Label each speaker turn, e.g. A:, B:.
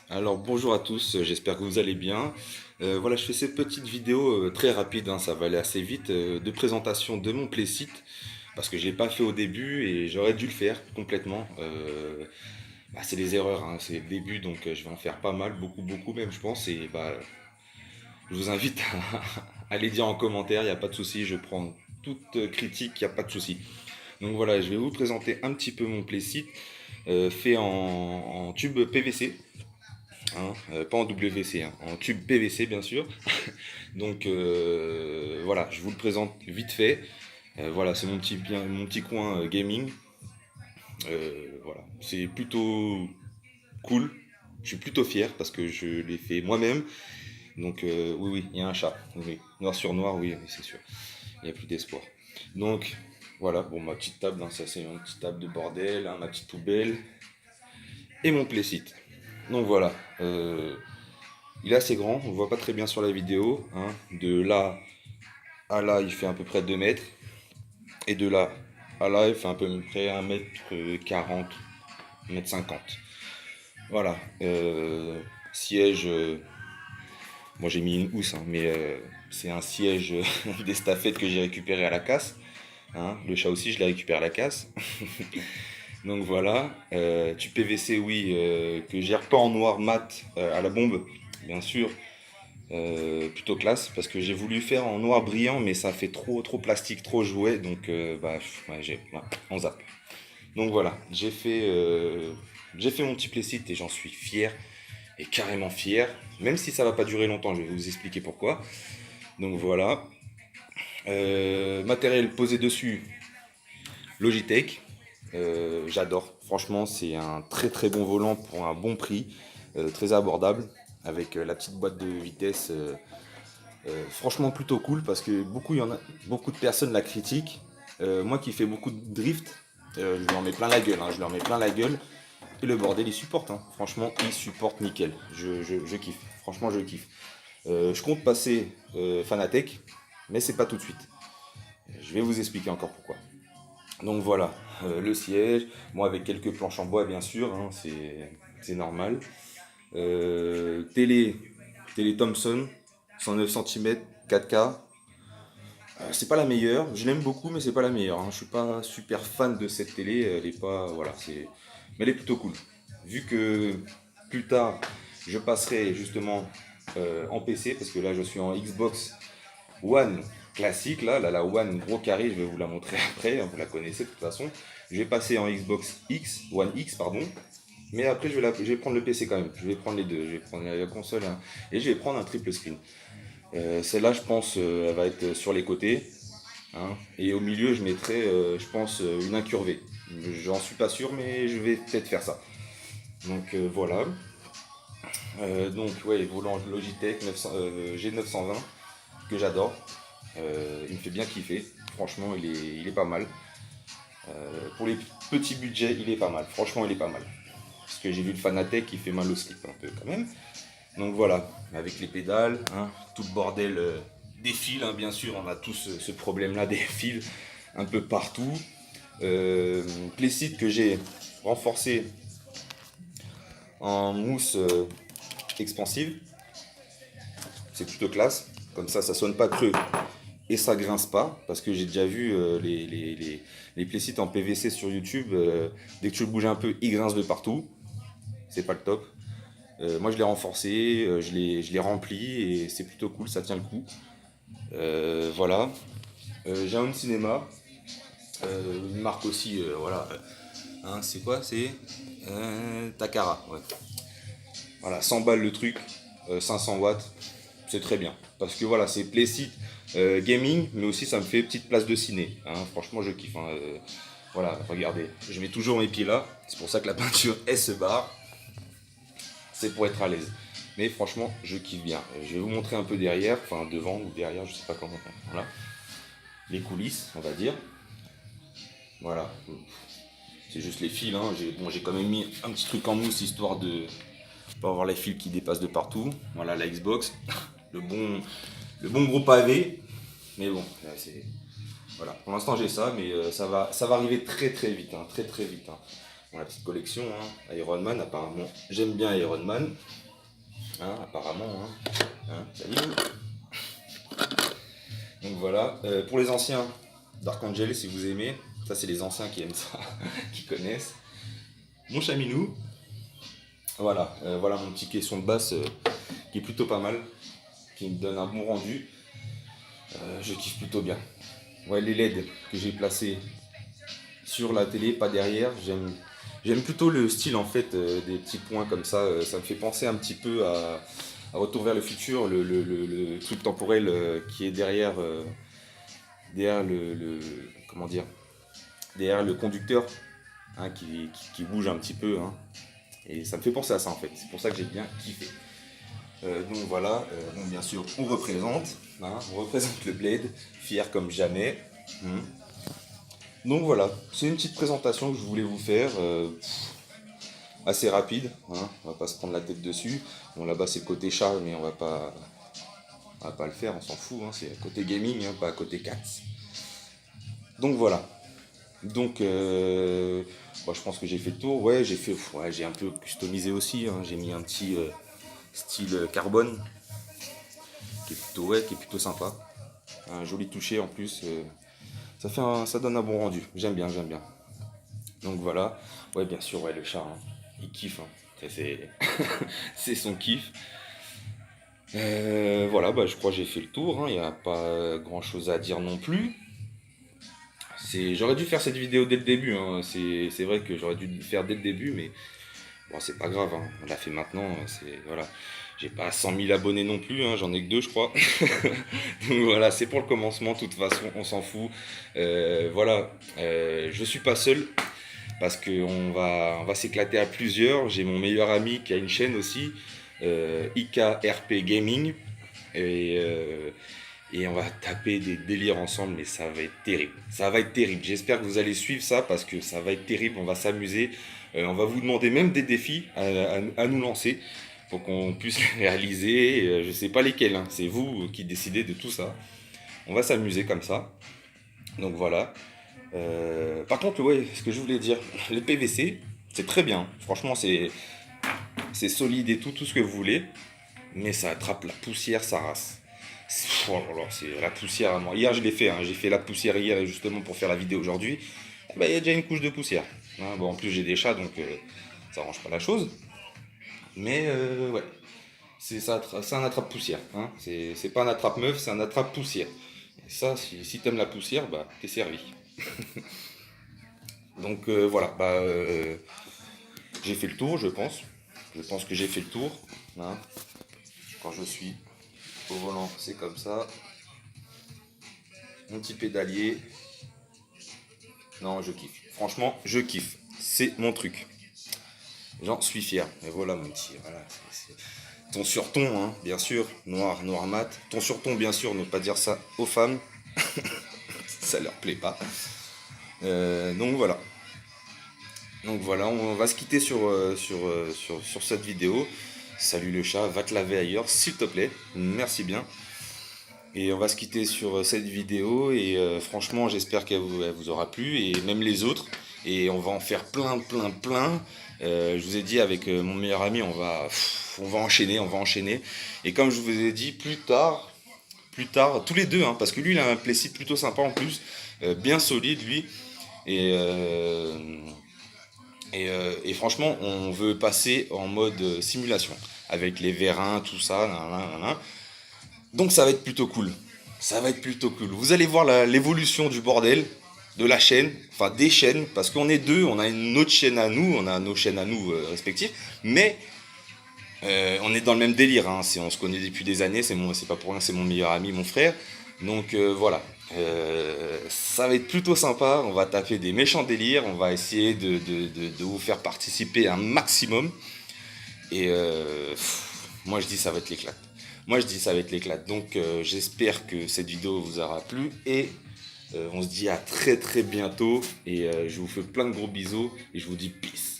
A: Alors bonjour à tous, j'espère que vous allez bien. Voilà, je fais cette petite vidéo très rapide, hein, ça va aller assez vite, de présentation de mon Playsit, parce que je l'ai pas fait au début et j'aurais dû le faire complètement. C'est des erreurs, hein, c'est le début, donc je vais en faire pas mal, beaucoup même je pense, et je vous invite à les dire en commentaire, il n'y a pas de souci, je prends toute critique, il n'y a pas de souci. Donc voilà, je vais vous présenter un petit peu mon Playsit, fait en tube PVC. Hein, pas en WC, hein, en tube PVC bien sûr. Donc voilà, je vous le présente vite fait. Voilà, c'est mon petit coin gaming. Voilà, c'est plutôt cool. Je suis plutôt fier parce que je l'ai fait moi-même. Donc oui, il y a un chat. Oui, noir sur noir, oui, c'est sûr. Il n'y a plus d'espoir. Donc voilà, bon, ma petite table, hein, ça c'est une petite table de bordel, hein, ma petite poubelle et mon playsit. Donc voilà, il est assez grand, on ne voit pas très bien sur la vidéo, hein. De là à là, il fait à peu près 2 mètres. Et de là à là, il fait à peu près 1 m 40, 1 m 50. Voilà. Siège, moi j'ai mis une housse, hein, mais c'est un siège d'estafette que j'ai récupéré à la casse, hein. Le chat aussi, je l'ai récupéré à la casse. Donc voilà. Du PVC, oui, que j'ai pas en noir mat à la bombe, bien sûr. Plutôt classe parce que j'ai voulu faire en noir brillant mais ça fait trop plastique, trop jouet, donc on zappe. Donc voilà, j'ai fait mon petit playsit et j'en suis fier, et carrément fier, même si ça va pas durer longtemps, je vais vous expliquer pourquoi. Donc voilà. Matériel posé dessus, Logitech. J'adore, franchement c'est un très bon volant pour un bon prix, très abordable, avec la petite boîte de vitesse. Franchement plutôt cool parce que beaucoup de personnes la critiquent. Moi qui fais beaucoup de drift, je leur mets plein la gueule, hein, je leur mets plein la gueule. Et le bordel il supporte, hein. Franchement il supporte nickel. Je kiffe, franchement je kiffe. Je compte passer Fanatec, mais c'est pas tout de suite. Je vais vous expliquer encore pourquoi. Donc voilà, le siège, moi avec quelques planches en bois bien sûr, hein, c'est normal. Télé, télé Thomson, 109 cm, 4K. C'est pas la meilleure, je l'aime beaucoup, mais c'est pas la meilleure, hein. Je suis pas super fan de cette télé, elle est pas. Voilà, c'est. Mais elle est plutôt cool. Vu que plus tard, je passerai justement en PC, parce que là je suis en Xbox One classique, la One gros carré, je vais vous la montrer après, hein, vous la connaissez de toute façon. Je vais passer en Xbox X, One X, pardon. Mais après, je vais prendre le PC quand même. Je vais prendre les deux. Je vais prendre la console, hein, et je vais prendre un triple screen. Celle-là, je pense, elle va être sur les côtés, hein. Et au milieu, je mettrai, je pense, une incurvée. J'en suis pas sûr, mais je vais peut-être faire ça. Donc voilà. Donc ouais, volant Logitech 900, G920 que j'adore. Il me fait bien kiffer. Franchement, il est pas mal. Pour les petits budgets, il est pas mal. Franchement, il est pas mal. Parce que j'ai vu le Fanatec qui fait mal au slip un peu quand même. Donc voilà, avec les pédales, hein, tout le bordel des fils, hein, bien sûr, on a tous ce problème-là des fils un peu partout. Playsit que j'ai renforcé en mousse expansive, c'est plutôt classe. Comme ça sonne pas creux et ça grince pas. Parce que j'ai déjà vu les Playsit en PVC sur YouTube, dès que tu le bouges un peu, il grince de partout. C'est pas le top. Moi je l'ai renforcé, je l'ai rempli et c'est plutôt cool, ça tient le coup. Voilà. J'ai un cinéma, une marque aussi, voilà. Hein, c'est quoi? C'est Takara. Ouais. Voilà, 100 balles le truc, 500 watts, c'est très bien. Parce que voilà, c'est Playsit gaming, mais aussi ça me fait petite place de ciné, hein. Franchement, je kiffe, hein. Voilà, regardez, je mets toujours mes pieds là. C'est pour ça que la peinture, elle se barre. C'est pour être à l'aise. Mais franchement, je kiffe bien. Je vais vous montrer un peu derrière, enfin devant ou derrière, je sais pas comment. Voilà, les coulisses, on va dire. Voilà, c'est juste les fils, hein. J'ai quand même mis un petit truc en mousse histoire de pas avoir les fils qui dépassent de partout. Voilà la Xbox, le bon, le bon gros pavé. Mais bon, là, c'est voilà. Pour l'instant j'ai ça, mais ça va arriver très vite, hein, très vite, hein. Bon, la petite collection, hein. Iron Man, apparemment, j'aime bien Iron Man. hein, apparemment. Salut. Donc voilà, pour les anciens Dark Angel, si vous aimez, ça c'est les anciens qui aiment ça, qui connaissent. Mon chaminou, voilà mon petit caisson de basse qui est plutôt pas mal, qui me donne un bon rendu. Je kiffe plutôt bien. Ouais, les LED que j'ai placés sur la télé, pas derrière, j'aime plutôt le style en fait des petits points comme ça. Ça me fait penser un petit peu à Retour vers le futur, le truc temporel qui est derrière comment dire, derrière le conducteur, hein, qui bouge un petit peu, hein. Et ça me fait penser à ça en fait. C'est pour ça que j'ai bien kiffé. Donc voilà, donc bien sûr on représente le Blade, fier comme jamais. Hmm. Donc voilà, c'est une petite présentation que je voulais vous faire, assez rapide, hein, on va pas se prendre la tête dessus. Bon là-bas c'est côté chat, mais on va pas le faire, on s'en fout, hein, c'est côté gaming, hein, pas côté cats. Donc voilà. Donc moi, je pense que j'ai fait le tour. Ouais, j'ai un peu customisé aussi, hein. J'ai mis un petit style carbone qui est plutôt sympa. Un joli toucher en plus. Ça donne un bon rendu. J'aime bien, j'aime bien. Donc voilà. Ouais, bien sûr, ouais, le chat, hein, il kiffe, hein. Ça, c'est c'est son kiff. Voilà, bah, je crois que j'ai fait le tour, hein. Il n'y a pas grand chose à dire non plus. J'aurais dû faire cette vidéo dès le début, hein. C'est vrai que j'aurais dû le faire dès le début, mais bon, c'est pas grave, hein. On l'a fait maintenant. Voilà. J'ai pas 100 000 abonnés non plus, hein. J'en ai que deux, je crois. Donc voilà, c'est pour le commencement. De toute façon, on s'en fout. Voilà, je suis pas seul parce qu'on va s'éclater à plusieurs. J'ai mon meilleur ami qui a une chaîne aussi, IKRP Gaming. Et, euh, et on va taper des délires ensemble, mais ça va être terrible. Ça va être terrible. J'espère que vous allez suivre ça parce que ça va être terrible. On va s'amuser. On va vous demander même des défis à nous lancer pour qu'on puisse les réaliser. Je sais pas lesquels, hein. C'est vous qui décidez de tout ça. On va s'amuser comme ça. Donc voilà. Par contre, ouais, ce que je voulais dire, les PVC, c'est très bien. Franchement, c'est solide et tout ce que vous voulez. Mais ça attrape la poussière, ça rase. Oh là là, c'est la poussière à moi. Hier, je l'ai fait, hein. J'ai fait la poussière hier justement pour faire la vidéo aujourd'hui. Eh ben, il y a déjà une couche de poussière, hein. Bon, en plus, j'ai des chats, donc ça arrange pas la chose. Mais ouais, c'est un attrape-poussière, hein. C'est pas un attrape-meuf, c'est un attrape-poussière. Et ça, si t'aimes la poussière, bah, t'es servi. Donc voilà, bah, j'ai fait le tour, je pense. Je pense que j'ai fait le tour, hein. Quand je suis au volant, c'est comme ça. Mon petit pédalier. Non, je kiffe. Franchement, je kiffe. C'est mon truc. J'en suis fier. Et voilà mon petit. Voilà. Ton sur ton, hein, bien sûr. Noir, noir mat. Ton sur ton, bien sûr. Ne pas dire ça aux femmes. Ça leur plaît pas. Donc voilà. Donc voilà, on va se quitter sur cette vidéo. Salut le chat, va te laver ailleurs, s'il te plaît. Merci bien. Et on va se quitter sur cette vidéo et franchement j'espère elle vous aura plu et même les autres. Et on va en faire plein, plein, plein. Je vous ai dit avec mon meilleur ami on va enchaîner, on va enchaîner. Et comme je vous ai dit plus tard, tous les deux, hein, parce que lui il a un playset plutôt sympa en plus, bien solide lui. Et, euh, et franchement on veut passer en mode simulation avec les vérins, tout ça. Nanana. Donc ça va être plutôt cool. Ça va être plutôt cool. Vous allez voir l'évolution du bordel, de la chaîne, enfin des chaînes, parce qu'on est deux, on a une autre chaîne à nous, on a nos chaînes à nous respectives, mais on est dans le même délire, hein. On se connaît depuis des années, c'est pas pour rien, c'est mon meilleur ami, mon frère. Donc voilà. Ça va être plutôt sympa, on va taper des méchants délires, on va essayer de vous faire participer un maximum. Et moi je dis ça va être l'éclate. Moi je dis ça va être l'éclate. Donc j'espère que cette vidéo vous aura plu et on se dit à très très bientôt et je vous fais plein de gros bisous et je vous dis peace.